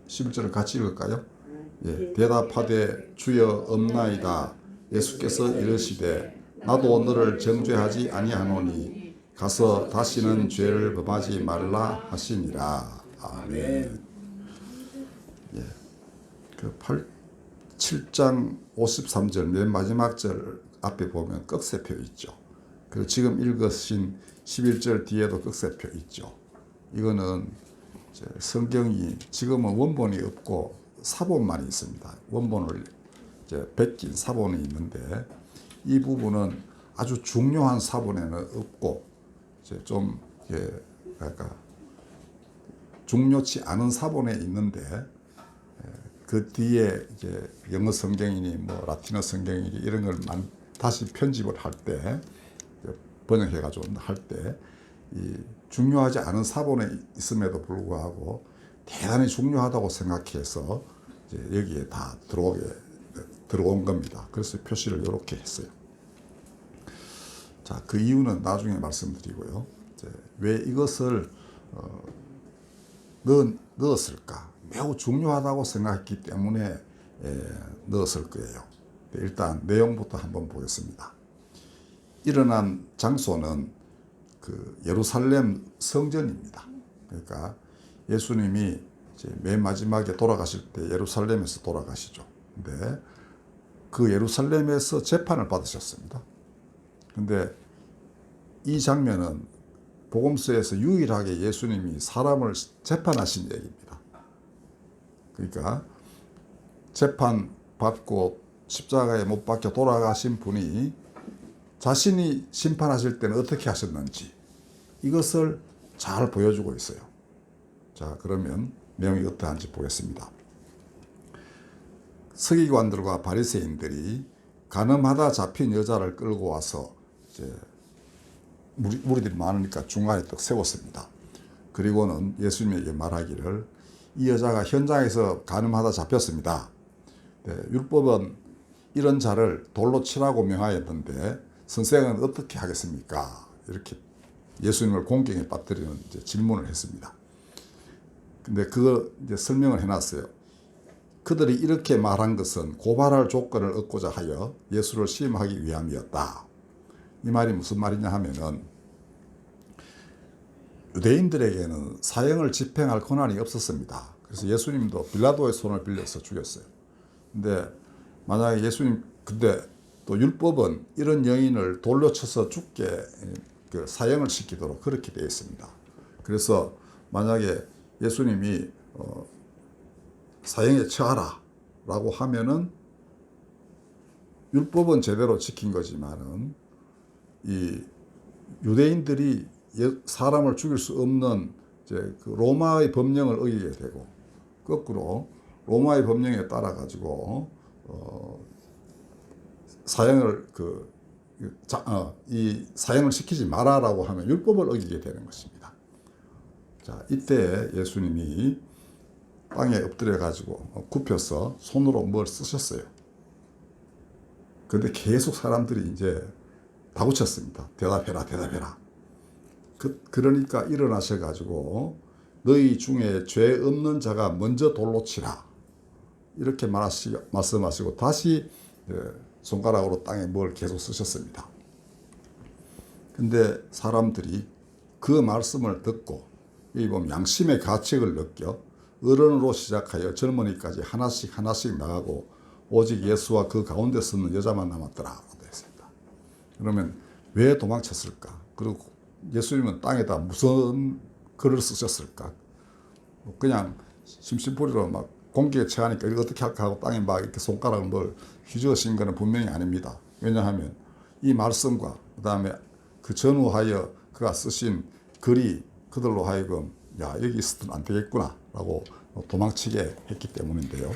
11절을 같이 읽을까요? 예, 대답하되 주여 없나이다. 예수께서 이르시되 나도 너를 정죄하지 아니하노니 가서 다시는 죄를 범하지 말라 하시니라. 아멘. 예, 그 7장 53절 맨 마지막 절 앞에 보면 꺽쇠표 있죠. 그리고 지금 읽으신 11절 뒤에도 꺽쇠표 있죠. 이거는 성경이 지금은 원본이 없고 사본만 있습니다. 원본을 베낀 사본이 있는데 이 부분은 아주 중요한 사본에는 없고 좀 약간 중요치 않은 사본에 있는데 그 뒤에 이제 영어 성경이니 뭐 라틴어 성경이니 이런 걸 다시 편집을 할 때 번역해가지고 할 때 이 중요하지 않은 사본에 있음에도 불구하고 대단히 중요하다고 생각해서 이제 여기에 다 들어온 겁니다. 그래서 표시를 이렇게 했어요. 자, 그 이유는 나중에 말씀드리고요. 왜 이것을 넣었을까? 매우 중요하다고 생각했기 때문에 넣었을 거예요. 일단 내용부터 한번 보겠습니다. 일어난 장소는 그 예루살렘 성전입니다. 그러니까 예수님이 이제 맨 마지막에 돌아가실 때 예루살렘에서 돌아가시죠. 근데 그 예루살렘에서 재판을 받으셨습니다. 근데 이 장면은 복음서에서 유일하게 예수님이 사람을 재판하신 얘기입니다. 그러니까 재판 받고 십자가에 못 박혀 돌아가신 분이 자신이 심판하실 때는 어떻게 하셨는지 이것을 잘 보여주고 있어요. 자, 그러면 내용이 어떠한지 보겠습니다. 서기관들과 바리새인들이 간음하다 잡힌 여자를 끌고 와서 이제 무리들이 많으니까 중간에 딱 세웠습니다. 그리고는 예수님에게 말하기를 이 여자가 현장에서 간음하다 잡혔습니다. 네, 율법은 이런 자를 돌로 치라고 명하였는데 선생은 어떻게 하겠습니까? 이렇게 예수님을 공경에 빠뜨리는 이제 질문을 했습니다. 근데 그걸 이제 설명을 해놨어요. 그들이 이렇게 말한 것은 고발할 조건을 얻고자 하여 예수를 시험하기 위함이었다. 이 말이 무슨 말이냐 하면은 유대인들에게는 사형을 집행할 권한이 없었습니다. 그래서 예수님도 빌라도의 손을 빌려서 죽였어요. 근데 만약에 예수님, 근데 또 율법은 이런 여인을 돌로 쳐서 죽게 사형을 시키도록 그렇게 되어 있습니다. 그래서 만약에 예수님이 사형에 처하라 라고 하면은 율법은 제대로 지킨 거지만은 이 유대인들이 사람을 죽일 수 없는 이제 그 로마의 법령을 어기게 되고 거꾸로 로마의 법령에 따라 가지고 사형을 이 사형을 시키지 마라라고 하면 율법을 어기게 되는 것입니다. 자, 이때 예수님이 땅에 엎드려 가지고 굽혀서 손으로 뭘 쓰셨어요. 근데 계속 사람들이 이제 다구쳤습니다. 대답해라, 대답해라. 그러니까 일어나셔 가지고 너희 중에 죄 없는 자가 먼저 돌로 치라. 이렇게 말씀하시고 다시 손가락으로 땅에 뭘 계속 쓰셨습니다. 근데 사람들이 그 말씀을 듣고 여기 보면 양심의 가책을 느껴 어른으로 시작하여 젊은이까지 하나씩 나가고 오직 예수와 그 가운데 서는 여자만 남았더라. 했습니다. 그러면 왜 도망쳤을까? 그리고 예수님은 땅에다 무슨 글을 쓰셨을까? 그냥 심심풀이로 막 공기에 처하니까 이거 어떻게 할까 하고 땅에 막 이렇게 손가락을 뭘 휘저으신 것은 분명히 아닙니다. 왜냐하면 이 말씀과 그 다음에 그 전후하여 그가 쓰신 글이 그들로 하여금 야, 여기 있어도 안 되겠구나 라고 도망치게 했기 때문인데요.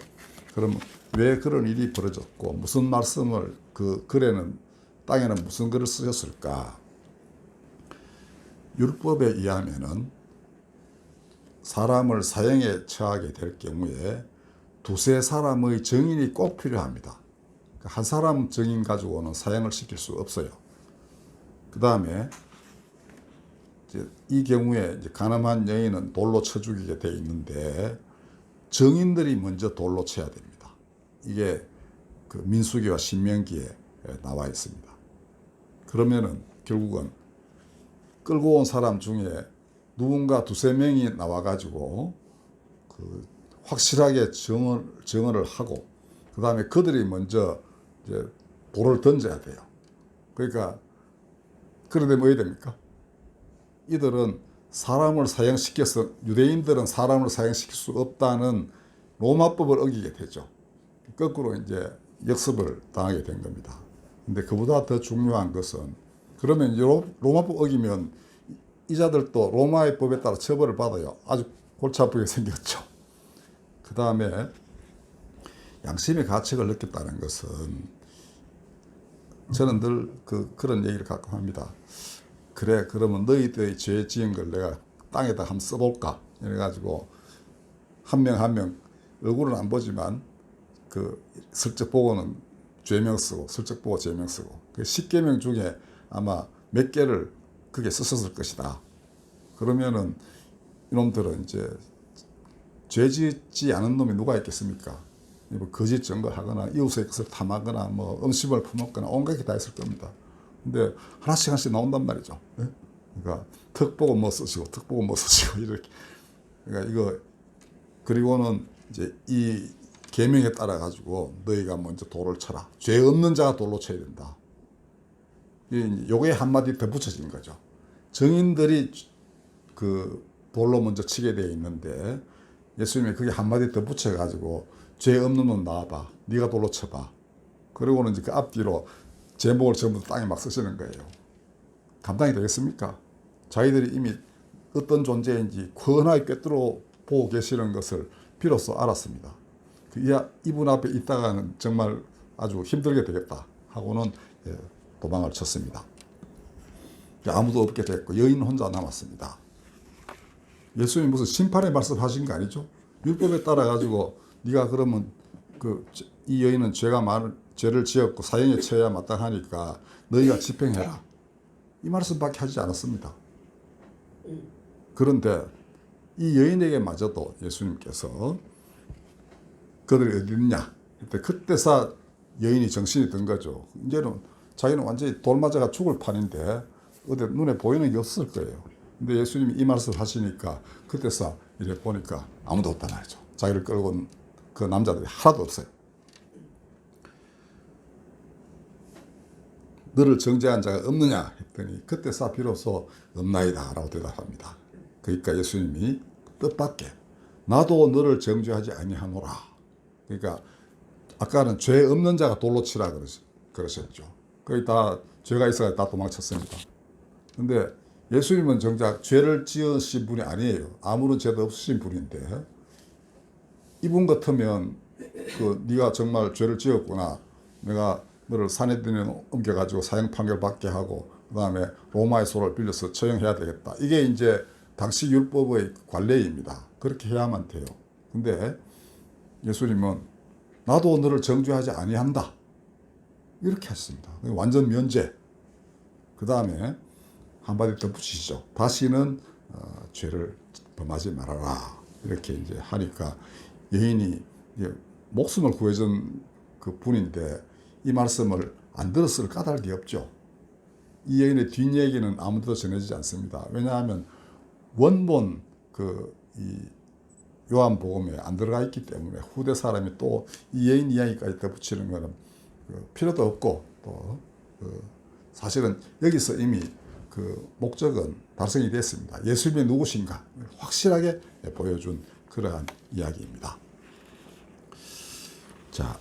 그럼 왜 그런 일이 벌어졌고 무슨 말씀을 그 글에는 땅에는 무슨 글을 쓰셨을까? 율법에 의하면은 사람을 사형에 처하게 될 경우에 두세 사람의 증인이 꼭 필요합니다. 한 사람 증인 가지고는 사형을 시킬 수 없어요. 그 다음에 이 경우에 이제 가늠한 여인은 돌로 쳐 죽이게 돼 있는데 정인들이 먼저 돌로 쳐야 됩니다. 이게 그 민수기와 신명기에 나와 있습니다. 그러면은 결국은 끌고 온 사람 중에 누군가 두세 명이 나와가지고 그 확실하게 정언을 하고 그 다음에 그들이 먼저 이제 돌을 던져야 돼요. 그러니까 그런데 뭐 해야 됩니까? 이들은 사람을 사형시켜서 유대인들은 사람을 사형시킬 수 없다는 로마법을 어기게 되죠. 거꾸로 이제 역습을 당하게 된 겁니다. 근데 그보다 더 중요한 것은 그러면 로마법 어기면 이 자들도 로마의 법에 따라 처벌을 받아요. 아주 골치 아프게 생겼죠. 그 다음에 양심의 가책을 느꼈다는 것은 저는 늘 그런 얘기를 가끔 합니다. 그래, 그러면 너희들이 죄 지은 걸 내가 땅에다 한번 써볼까? 이래가지고 한 명 한 명 얼굴은 안 보지만 그 슬쩍 보고는 죄명 쓰고 슬쩍 보고 죄명 쓰고 그 10계명 중에 아마 몇 개를 그게 썼을 것이다. 그러면은 이놈들은 이제 죄 짓지 않은 놈이 누가 있겠습니까? 뭐 거짓 증거하거나 이웃의 것을 탐하거나 뭐 음식을 품었거나 온갖 게 다 있을 겁니다. 근데 하나씩 나온단 말이죠. 네? 그러니까 턱 보고 뭐 쓰시고 턱 보고 뭐 쓰시고 이렇게. 그러니까 이거 그리고는 이제 이 계명에 따라 가지고 너희가 먼저 돌을 쳐라. 죄 없는 자가 돌로 쳐야 된다. 요게 한마디 더 붙여진 거죠. 정인들이 그 돌로 먼저 치게 되어 있는데 예수님이 그게 한마디 더 붙여가지고 죄 없는 놈 나와봐. 네가 돌로 쳐봐. 그리고는 이제 그 앞뒤로 제목을 전부 땅에 막 쓰시는 거예요. 감당이 되겠습니까? 자기들이 이미 어떤 존재인지 훤하게 꿰뚫어 보고 계시는 것을 비로소 알았습니다. 이분 앞에 있다가는 정말 아주 힘들게 되겠다 하고는 도망을 쳤습니다. 아무도 없게 됐고 여인 혼자 남았습니다. 예수님이 무슨 심판의 말씀하신 거 아니죠? 율법에 따라 가지고 네가 그러면 이 여인은 죄를 지었고 사형에 처해야 마땅하니까 너희가 집행해라. 이 말씀밖에 하지 않았습니다. 그런데 이 여인에게마저도 예수님께서 그들이 어디 있냐? 그때서 여인이 정신이 든 거죠. 이제는 자기는 완전히 돌 맞아가 죽을 판인데 어디 눈에 보이는 게 없을 거예요. 근데 예수님이 이 말씀을 하시니까 그때서 이제 보니까 아무도 없단 말이죠. 자기를 끌고 온 그 남자들이 하나도 없어요. 너를 정죄한 자가 없느냐 했더니 그때서 비로소 없나이다 라고 대답합니다. 그러니까 예수님이 뜻밖에 나도 너를 정죄하지 아니하노라. 그러니까 아까는 죄 없는 자가 돌로 치라 그러셨죠. 거의 다 죄가 있어야 다 도망쳤습니다. 근데 예수님은 정작 죄를 지으신 분이 아니에요. 아무런 죄도 없으신 분인데 이분 같으면 네가 정말 죄를 지었구나. 내가 너를 산헤드린에 옮겨가지고 사형 판결 받게 하고 그 다음에 로마의 소를 빌려서 처형해야 되겠다. 이게 이제 당시 율법의 관례입니다. 그렇게 해야만 돼요. 근데 예수님은 나도 너를 정죄하지 아니한다. 이렇게 했습니다. 완전 면제. 그 다음에 한마디 더 붙이시죠. 다시는 죄를 범하지 말아라. 이렇게 이제 하니까 여인이 목숨을 구해준 그 분인데 이 말씀을 안 들었을 까닭이 없죠. 이 여인의 뒷얘기는 아무데도 전해지지 않습니다. 왜냐하면 원본 이 요한복음에 안 들어가 있기 때문에 후대 사람이 또 이 여인 이야기까지 덧붙이는 것은 필요도 없고 또 사실은 여기서 이미 목적은 달성이 됐습니다. 예수님이 누구신가 확실하게 보여준 그러한 이야기입니다. 자,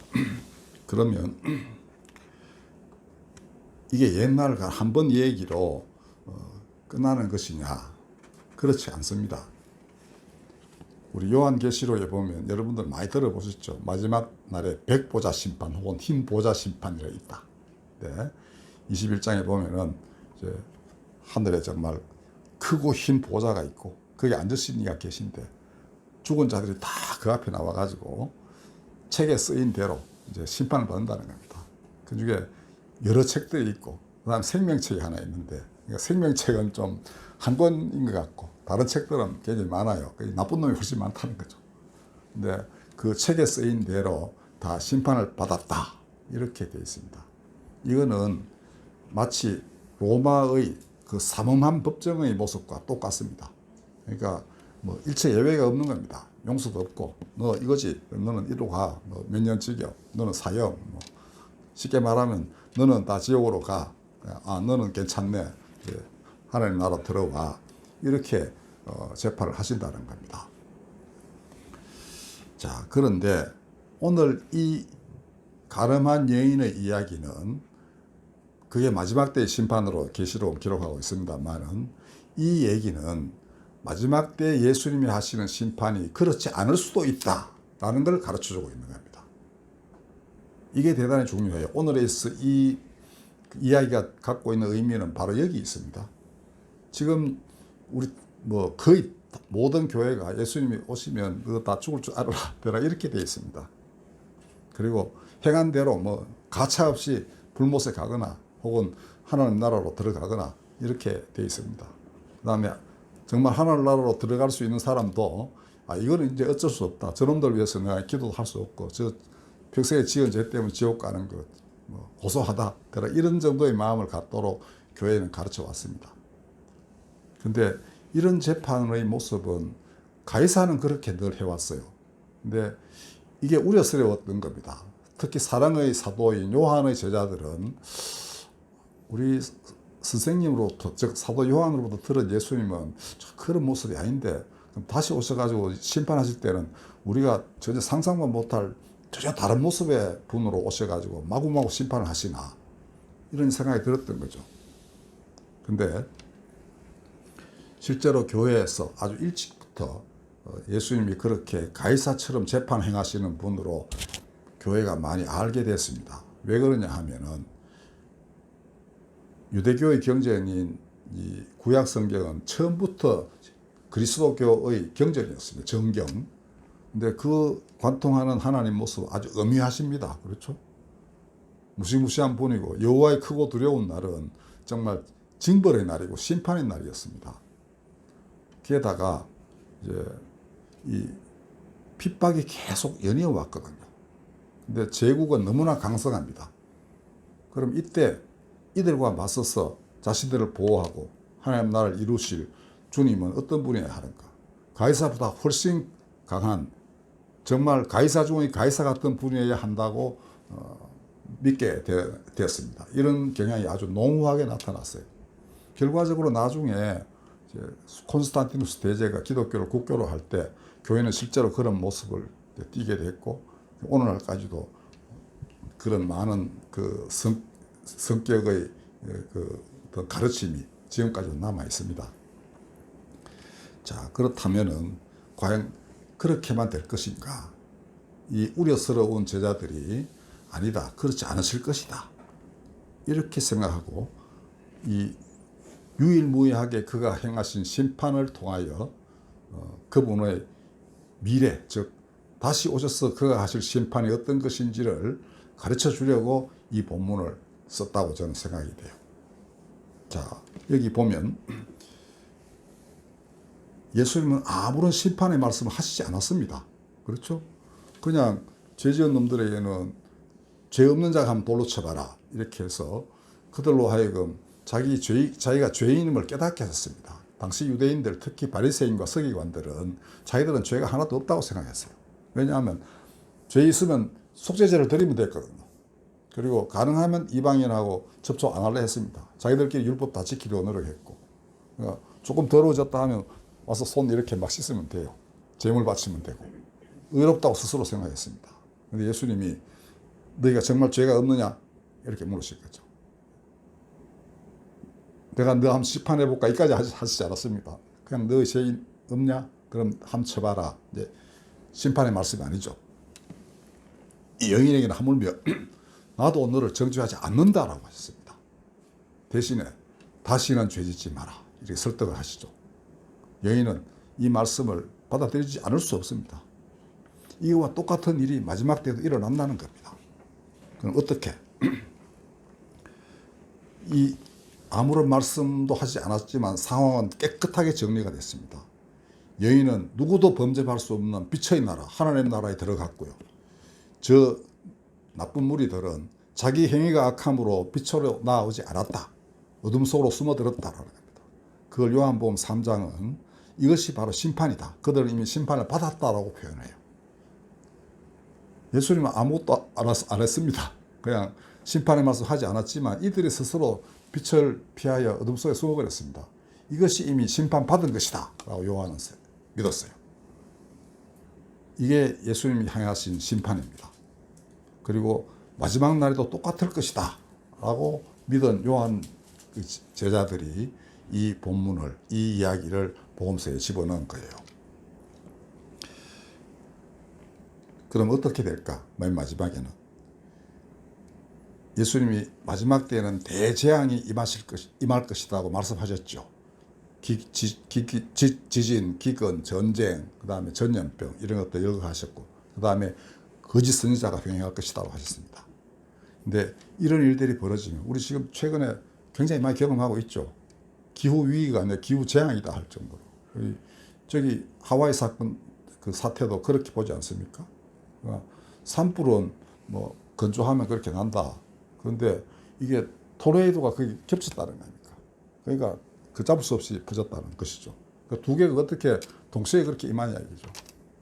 그러면 이게 옛날 한 번 얘기로 끝나는 것이냐? 그렇지 않습니다. 우리 요한계시록에 보면 여러분들 많이 들어보셨죠? 마지막 날에 백보자 심판 혹은 흰보자 심판이라 있다. 네. 21장에 보면은 이제 하늘에 정말 크고 흰 보좌가 있고 거기 앉으신 이가 계신데 죽은 자들이 다 그 앞에 나와가지고 책에 쓰인 대로 이제 심판을 받는다는 겁니다. 그 중에 여러 책들이 있고 그다음 생명책이 하나 있는데 그러니까 생명책은 좀 한 권인 것 같고 다른 책들은 굉장히 많아요. 나쁜 놈이 훨씬 많다는 거죠. 근데 그 책에 쓰인 대로 다 심판을 받았다. 이렇게 되어 있습니다. 이거는 마치 로마의 그 삼엄한 법정의 모습과 똑같습니다. 그러니까 뭐 일체 예외가 없는 겁니다. 용서도 없고 너 이거지. 너는 이리로 가. 뭐 몇 년 징역. 너는 사형. 뭐 쉽게 말하면 너는 다 지옥으로 가. 아 너는 괜찮네. 이제 하나님 나라 들어와. 이렇게 재판을 하신다는 겁니다. 자, 그런데 오늘 이 가늠한 여인의 이야기는 그게 마지막 때의 심판으로 계시록 기록하고 있습니다만은 이 얘기는 마지막 때 예수님이 하시는 심판이 그렇지 않을 수도 있다라는 걸 가르쳐주고 있는 겁니다. 이게 대단히 중요해요. 오늘의 이 이야기가 갖고 있는 의미는 바로 여기 있습니다. 지금 우리 뭐 거의 모든 교회가 예수님이 오시면 너 다 죽을 줄 알아라 이렇게 되어 있습니다. 그리고 행한 대로 뭐 가차없이 불못에 가거나 혹은 하나님 나라로 들어가거나 이렇게 되어 있습니다. 그 다음에 정말 하나님 나라로 들어갈 수 있는 사람도 이거는 이제 어쩔 수 없다. 저놈들 위해서 내가 기도도 할 수 없고 저 평생에 지은 죄 때문에 지옥 가는 것 뭐 고소하다. 이런 정도의 마음을 갖도록 교회는 가르쳐 왔습니다. 근데 이런 재판의 모습은 가이사는 그렇게 늘 해왔어요. 근데 이게 우려스러웠던 겁니다. 특히 사랑의 사도인 요한의 제자들은 우리 선생님으로부터, 즉 사도 요한으로부터 들은 예수님은 그런 모습이 아닌데 다시 오셔가지고 심판하실 때는 우리가 전혀 상상만 못할 전혀 다른 모습의 분으로 오셔가지고 마구마구 심판을 하시나 이런 생각이 들었던 거죠. 근데 실제로 교회에서 아주 일찍부터 예수님이 그렇게 가이사처럼 재판 행하시는 분으로 교회가 많이 알게 됐습니다. 왜 그러냐 하면은 유대교의 경전인 이 구약 성경은 처음부터 그리스도교의 경전이었습니다. 정경. 근데 그 관통하는 하나님 모습 아주 엄히하십니다. 그렇죠? 무시무시한 분이고 여호와의 크고 두려운 날은 정말 징벌의 날이고 심판의 날이었습니다. 게다가 이제 이 핍박이 계속 연이어 왔거든요. 근데 제국은 너무나 강성합니다. 그럼 이때 이들과 맞서서 자신들을 보호하고 하나님 나라를 이루실 주님은 어떤 분이어야 하는가? 가이사보다 훨씬 강한 정말 가이사 중의 가이사 같은 분이어야 한다고 믿게 되었습니다. 이런 경향이 아주 농후하게 나타났어요. 결과적으로 나중에 콘스탄티누스 대제가 기독교를 국교로 할 때 교회는 실제로 그런 모습을 띠게 됐고 오늘날까지도 그런 많은 그 성격의 그 가르침이 지금까지도 남아 있습니다. 자, 그렇다면은 과연 그렇게만 될 것인가? 이 우려스러운 제자들이 아니다, 그렇지 않으실 것이다. 이렇게 생각하고 이 유일무이하게 그가 행하신 심판을 통하여 그분의 미래, 즉 다시 오셔서 그가 하실 심판이 어떤 것인지를 가르쳐 주려고 이 본문을 썼다고 저는 생각이 돼요. 자, 여기 보면 예수님은 아무런 심판의 말씀을 하시지 않았습니다. 그렇죠? 그냥 죄 지은 놈들에게는 죄 없는 자가 한번 돌로 쳐봐라 이렇게 해서 그들로 하여금 자기가 죄인임을 깨닫게 하셨습니다. 당시 유대인들, 특히 바리새인과 서기관들은 자기들은 죄가 하나도 없다고 생각했어요. 왜냐하면 죄 있으면 속죄제를 드리면 됐거든요. 그리고 가능하면 이방인하고 접촉 안 하려 했습니다. 자기들끼리 율법 다 지키려고 노력했고, 그러니까 조금 더러워졌다 하면 와서 손 이렇게 막 씻으면 돼요. 제물 바치면 되고 의롭다고 스스로 생각했습니다. 그런데 예수님이 너희가 정말 죄가 없느냐 이렇게 물으실 거죠. 내가 너 한번 심판해볼까? 이까지 하시지 않았습니다. 그냥 너희 죄인 없냐? 그럼 한번 쳐봐라. 이제 심판의 말씀이 아니죠. 이 여인에게는 하물며 나도 너를 정죄하지 않는다라고 하셨습니다. 대신에 다시는 죄짓지 마라. 이렇게 설득을 하시죠. 여인은 이 말씀을 받아들이지 않을 수 없습니다. 이와 똑같은 일이 마지막 때도 일어난다는 겁니다. 그럼 어떻게? 이 아무런 말씀도 하지 않았지만 상황은 깨끗하게 정리가 됐습니다. 여인은 누구도 범죄할 수 없는 빛의 나라, 하나님의 나라에 들어갔고요. 저 나쁜 무리들은 자기 행위가 악함으로 빛으로 나오지 않았다. 어둠 속으로 숨어들었다라는 겁니다. 그걸 요한복음 3장은 이것이 바로 심판이다. 그들은 이미 심판을 받았다라고 표현해요. 예수님은 아무것도 안 했습니다. 그냥 심판의 말씀 하지 않았지만 이들이 스스로 빛을 피하여 어둠 속에 숨어버렸습니다. 이것이 이미 심판받은 것이다 라고 요한은 믿었어요. 이게 예수님이 향하신 심판입니다. 그리고 마지막 날에도 똑같을 것이다 라고 믿은 요한 제자들이 이 본문을, 이 이야기를 복음서에 집어넣은 거예요. 그럼 어떻게 될까? 맨 마지막에는 예수님이 마지막 때에는 대재앙이 임할 것이라고 말씀하셨죠. 지진, 기근, 전쟁, 그 다음에 전염병 이런 것도 열거하셨고, 그 다음에 거짓 선지자가 병행할 것이라고 하셨습니다. 근데 이런 일들이 벌어지면 우리 지금 최근에 굉장히 많이 경험하고 있죠. 기후 위기가 아니라 기후 재앙이다 할 정도로. 저기 하와이 사건 그 사태도 그렇게 보지 않습니까? 산불은 뭐 건조하면 그렇게 난다. 그런데 이게 토네이도가 거기 겹쳤다는 거니까. 그러니까 그 잡을 수 없이 퍼졌다는 것이죠. 그 두 개가 어떻게 동시에 그렇게 임하냐 이거죠.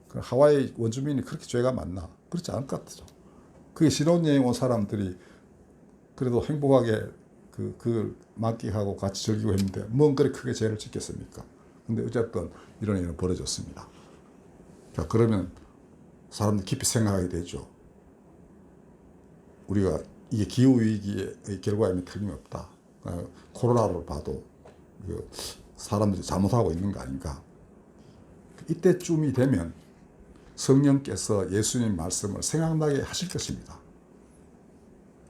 그 하와이 원주민이 그렇게 죄가 많나? 그렇지 않을 것 같죠. 그게 신혼여행 온 사람들이 그래도 행복하게 그걸 만끽하고 같이 즐기고 했는데 뭔 그렇게 크게 죄를 짓겠습니까? 근데 어쨌든 이런 일은 벌어졌습니다. 자, 그러면 사람들이 깊이 생각하게 되죠. 우리가 이게 기후위기의 결과임이 틀림없다. 코로나를 봐도 사람들이 잘못하고 있는 거 아닌가. 이때쯤이 되면 성령께서 예수님 말씀을 생각나게 하실 것입니다.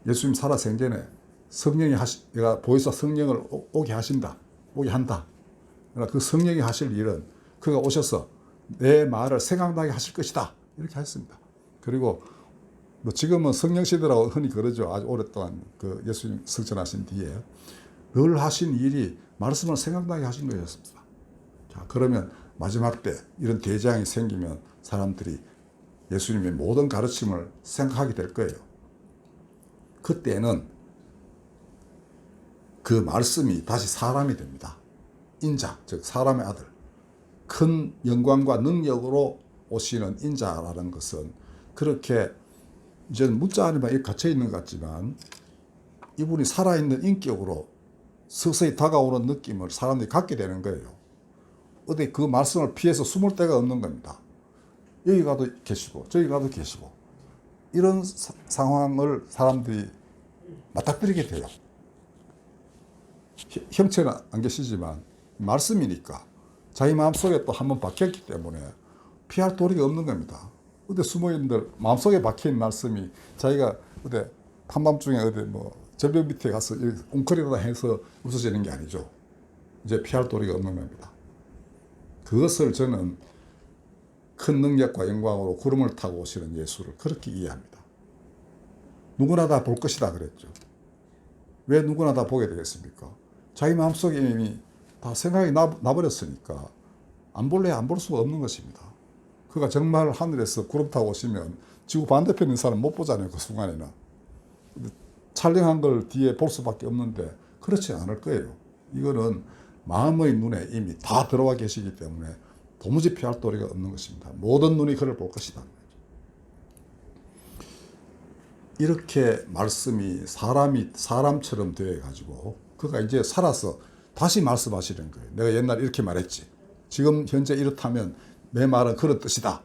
예수님 살아생전에 성령이 내가 보혜사 성령을 오게 하신다. 오게 한다. 그러나 그 성령이 하실 일은 그가 오셔서 내 말을 생각나게 하실 것이다. 이렇게 했습니다. 그리고 뭐 지금은 성령 시대라고 흔히 그러죠. 아주 오랫동안 그 예수님 승천하신 뒤에 늘 하신 일이 말씀을 생각나게 하신 것이었습니다. 자, 그러면 마지막 때 이런 대재앙이 생기면 사람들이 예수님의 모든 가르침을 생각하게 될 거예요. 그때는 그 말씀이 다시 사람이 됩니다. 인자, 즉 사람의 아들. 큰 영광과 능력으로 오시는 인자라는 것은 그렇게 이제는 문자 안에만 갇혀 있는 것 같지만 이분이 살아있는 인격으로 서서히 다가오는 느낌을 사람들이 갖게 되는 거예요. 어디 그 말씀을 피해서 숨을 데가 없는 겁니다. 여기 가도 계시고 저기 가도 계시고 이런 상황을 사람들이 맞닥뜨리게 돼요. 형체는 안 계시지만 말씀이니까 자기 마음속에 또 한번 박혔기 때문에 피할 도리가 없는 겁니다. 어디 숨어있는들 마음속에 박힌 말씀이 자기가 어디 한밤중에 어디 뭐 절벽 밑에 가서 웅크리다 해서 웃어지는 게 아니죠. 이제 피할 도리가 없는 겁니다. 그것을 저는 큰 능력과 영광으로 구름을 타고 오시는 예수를 그렇게 이해합니다. 누구나 다 볼 것이다 그랬죠. 왜 누구나 다 보게 되겠습니까? 자기 마음속에 이미 다 생각이 나버렸으니까 안 볼래 안 볼 수가 없는 것입니다. 그가 정말 하늘에서 구름 타고 오시면 지구 반대편에 있는 사람 못 보잖아요. 그 순간에는. 촬영한 걸 뒤에 볼 수밖에 없는데 그렇지 않을 거예요. 이거는 마음의 눈에 이미 다 들어와 계시기 때문에 도무지 피할 도리가 없는 것입니다. 모든 눈이 그를 볼 것이다. 이렇게 말씀이 사람처럼 되어 가지고 그가 이제 살아서 다시 말씀하시는 거예요. 내가 옛날에 이렇게 말했지. 지금 현재 이렇다면 내 말은 그런 뜻이다.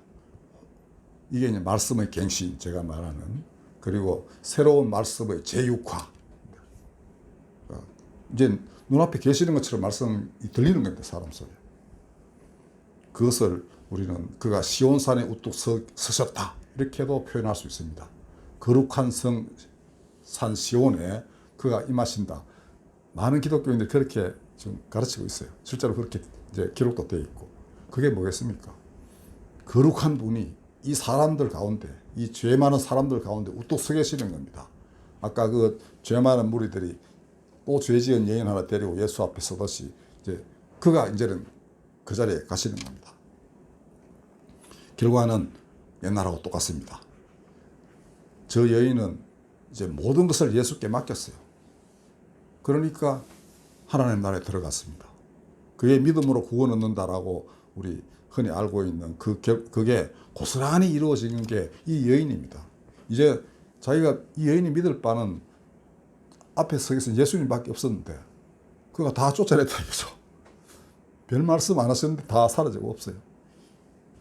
이게 이제 말씀의 갱신, 제가 말하는. 그리고 새로운 말씀의 재육화. 이제 눈앞에 계시는 것처럼 말씀이 들리는 겁니다. 사람 속에. 그것을 우리는 그가 시온산에 우뚝 서셨다. 이렇게도 표현할 수 있습니다. 거룩한 산 시온에 그가 임하신다. 많은 기독교인들이 그렇게 지금 가르치고 있어요. 실제로 그렇게 이제 기록도 되어 있고. 그게 뭐겠습니까? 거룩한 분이 이 사람들 가운데, 이 죄 많은 사람들 가운데 우뚝 서 계시는 겁니다. 아까 그 죄 많은 무리들이 또 죄 지은 여인 하나 데리고 예수 앞에 서듯이 이제 그가 이제는 그 자리에 가시는 겁니다. 결과는 옛날하고 똑같습니다. 저 여인은 이제 모든 것을 예수께 맡겼어요. 그러니까 하나님 나라에 들어갔습니다. 그의 믿음으로 구원 얻는다라고 우리 흔히 알고 있는 그게 고스란히 이루어지는 게 이 여인입니다. 이제 자기가 이 여인이 믿을 바는 앞에 서 있는 예수님밖에 없었는데 그가 다 쫓아냈다 이거죠. 별 말씀 안 하셨는데 다 사라지고 없어요.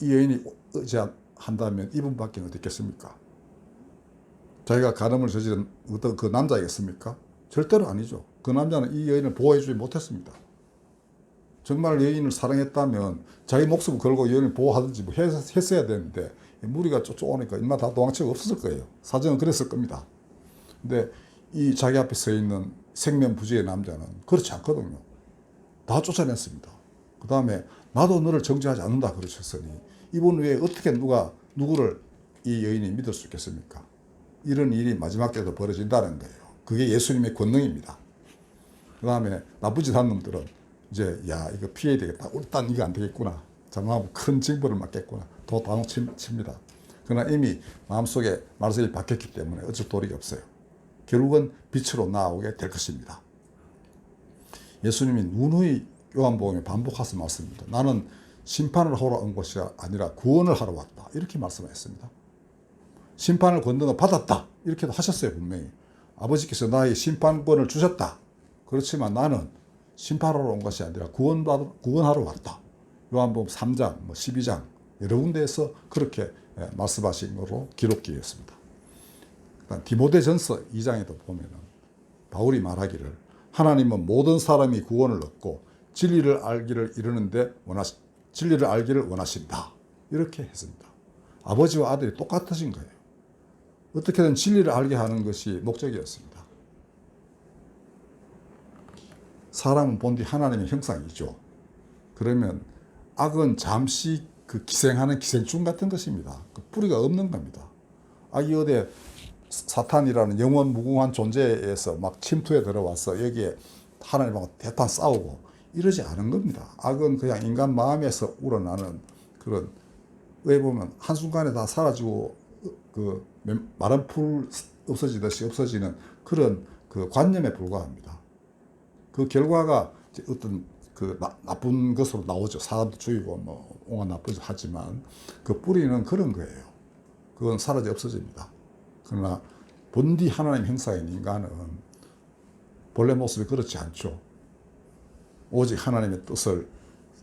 이 여인이 의지한다면 이분밖에 어디 있겠습니까? 자기가 간음을 저지른 어떤 그 남자이겠습니까? 절대로 아니죠. 그 남자는 이 여인을 보호해주지 못했습니다. 정말 여인을 사랑했다면 자기 목숨을 걸고 여인을 보호하든지 뭐 했어야 되는데 무리가 쫓아오니까 인마 다 도망치고 없었을 거예요. 사정은 그랬을 겁니다. 근데 이 자기 앞에 서 있는 생면부지의 남자는 그렇지 않거든요. 다 쫓아냈습니다. 그 다음에 나도 너를 정죄하지 않는다 그러셨으니 이분 외에 어떻게 누구를 이 여인이 믿을 수 있겠습니까? 이런 일이 마지막 때도 벌어진다는 거예요. 그게 예수님의 권능입니다. 그 다음에 나쁘지 않은 놈들은 이제 야 이거 피해야 되겠다. 일단 이거 안 되겠구나. 잘못하면 큰 징벌을 맞겠구나. 더 당칩니다. 그러나 이미 마음속에 말씀이 바뀌었기 때문에 어쩔 도리가 없어요. 결국은 빛으로 나오게 될 것입니다. 예수님이 누누이 요한복음에 반복해서 말씀입니다. 나는 심판을 하러 온 것이 아니라 구원을 하러 왔다. 이렇게 말씀하셨습니다. 심판을 권능을 받았다. 이렇게도 하셨어요. 분명히. 아버지께서 나에게 심판권을 주셨다. 그렇지만 나는 심판하러 온 것이 아니라 구원하러 왔다. 요한복음 3장, 12장 여러 군데에서 그렇게 말씀하신 것으로 기록되어 있습니다. 디모데전서 2장에도 보면은 바울이 말하기를 하나님은 모든 사람이 구원을 얻고 진리를 알기를 원하신다. 이렇게 했습니다. 아버지와 아들이 똑같으신 거예요. 어떻게든 진리를 알게 하는 것이 목적이었습니다. 사람은 본디 하나님의 형상이죠. 그러면 악은 잠시 그 기생하는 기생충 같은 것입니다. 그 뿌리가 없는 겁니다. 악이 어디 사탄이라는 영원 무궁한 존재에서 막 침투해 들어와서 여기에 하나님하고 대판 싸우고 이러지 않은 겁니다. 악은 그냥 인간 마음에서 우러나는 그런 왜 보면 한순간에 다 사라지고 그 마른 풀 없어지듯이 없어지는 그런 그 관념에 불과합니다. 그 결과가 어떤 그 나쁜 것으로 나오죠. 사람도 죽이고 뭐 온갖 나쁜 짓 하지만 그 뿌리는 그런 거예요. 그건 사라져 없어집니다. 그러나 본디 하나님 형상인 인간은 본래 모습이 그렇지 않죠. 오직 하나님의 뜻을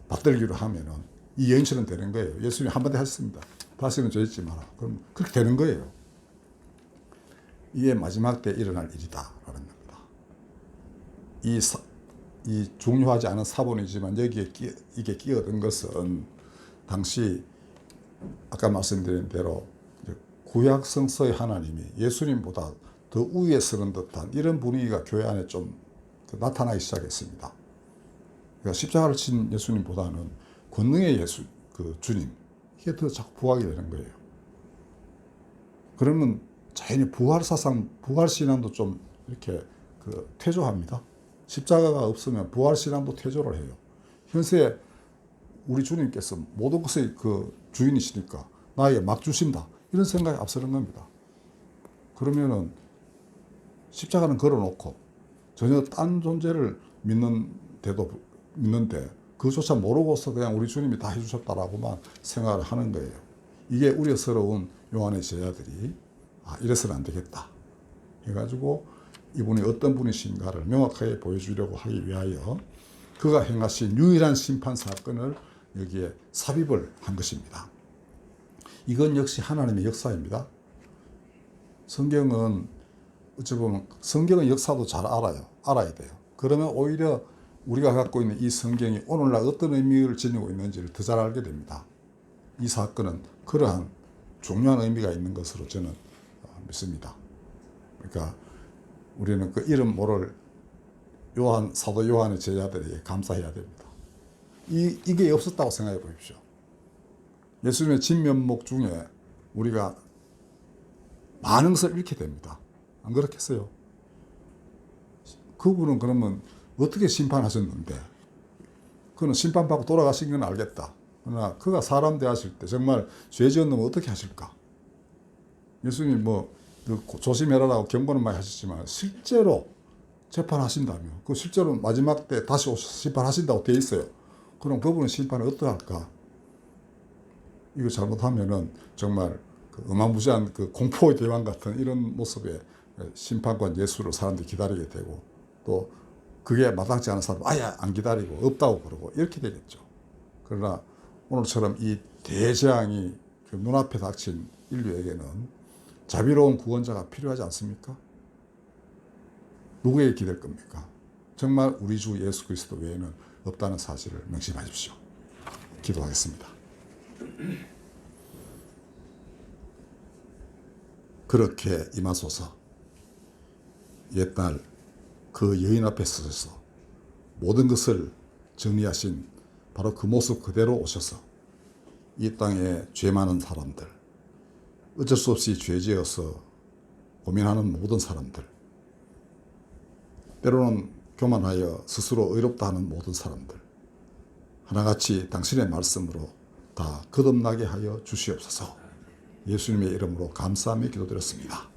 받들기로 하면은 이 여인처럼 되는 거예요. 예수님이 한마디 하셨습니다. 다시는 죄 짓지 마라. 그럼 그렇게 되는 거예요. 이게 마지막 때 일어날 일이다라는 겁니다. 이 중요하지 않은 사본이지만 여기에 이게 끼어든 것은 당시 아까 말씀드린 대로 구약 성서의 하나님이 예수님보다 더 우위에 서는 듯한 이런 분위기가 교회 안에 좀 나타나기 시작했습니다. 그러니까 십자가를 친 예수님보다는 권능의 주님 이게 더 자꾸 부각이 되는 거예요. 그러면 자연히 부활사상, 부활신앙도 좀 이렇게 퇴조합니다. 십자가가 없으면 부활신앙도 퇴조를 해요. 현세 우리 주님께서 모든 것의 그 주인이시니까 나에게 막 주신다. 이런 생각이 앞서는 겁니다. 그러면은 십자가는 걸어놓고 전혀 딴 존재를 믿는데 그조차 모르고서 그냥 우리 주님이 다 해주셨다라고만 생각을 하는 거예요. 이게 우려스러운 요한의 제자들이 이래서는 안 되겠다 해가지고 이분이 어떤 분이신가를 명확하게 보여주려고 하기 위하여 그가 행하신 유일한 심판 사건을 여기에 삽입을 한 것입니다. 이건 역시 하나님의 역사입니다. 성경은 어찌 보면 성경의 역사도 잘 알아야 돼요. 그러면 오히려 우리가 갖고 있는 이 성경이 오늘날 어떤 의미를 지니고 있는지를 더 잘 알게 됩니다. 이 사건은 그러한 중요한 의미가 있는 것으로 저는 믿습니다. 그러니까 우리는 그 이름 모를 사도 요한의 제자들에게 감사해야 됩니다. 이게 없었다고 생각해 보십시오. 예수님의 진면목 중에 우리가 많은 것을 잃게 됩니다. 안 그렇겠어요? 그분은 그러면 어떻게 심판하셨는데 그는 심판받고 돌아가신 건 알겠다. 그러나 그가 사람 대하실 때 정말 죄 지은 놈은 어떻게 하실까? 예수님이 조심해라라고 경고는 많이 하셨지만 실제로 재판하신다며, 그 실제로 마지막 때 다시 심판하신다고 돼 있어요. 그럼 그분은 심판을 어떠할까? 이거 잘못하면은 정말 그 어마무시한 그 공포의 대왕 같은 이런 모습의 심판관 예수를 사람들이 기다리게 되고, 또 그게 마땅치 않은 사람은 아예 안 기다리고 없다고 그러고 이렇게 되겠죠. 그러나 오늘처럼 이 대재앙이 그 눈앞에 닥친 인류에게는 자비로운 구원자가 필요하지 않습니까? 누구에게 기댈 겁니까? 정말 우리 주 예수 그리스도 외에는 없다는 사실을 명심하십시오. 기도하겠습니다. 그렇게 임하소서. 옛날 그 여인 앞에 서서 모든 것을 정리하신 바로 그 모습 그대로 오셔서 이 땅에 죄 많은 사람들, 어쩔 수 없이 죄 지어서 고민하는 모든 사람들, 때로는 교만하여 스스로 의롭다 하는 모든 사람들, 하나같이 당신의 말씀으로 다 거듭나게 하여 주시옵소서. 예수님의 이름으로 감사하며 기도드렸습니다.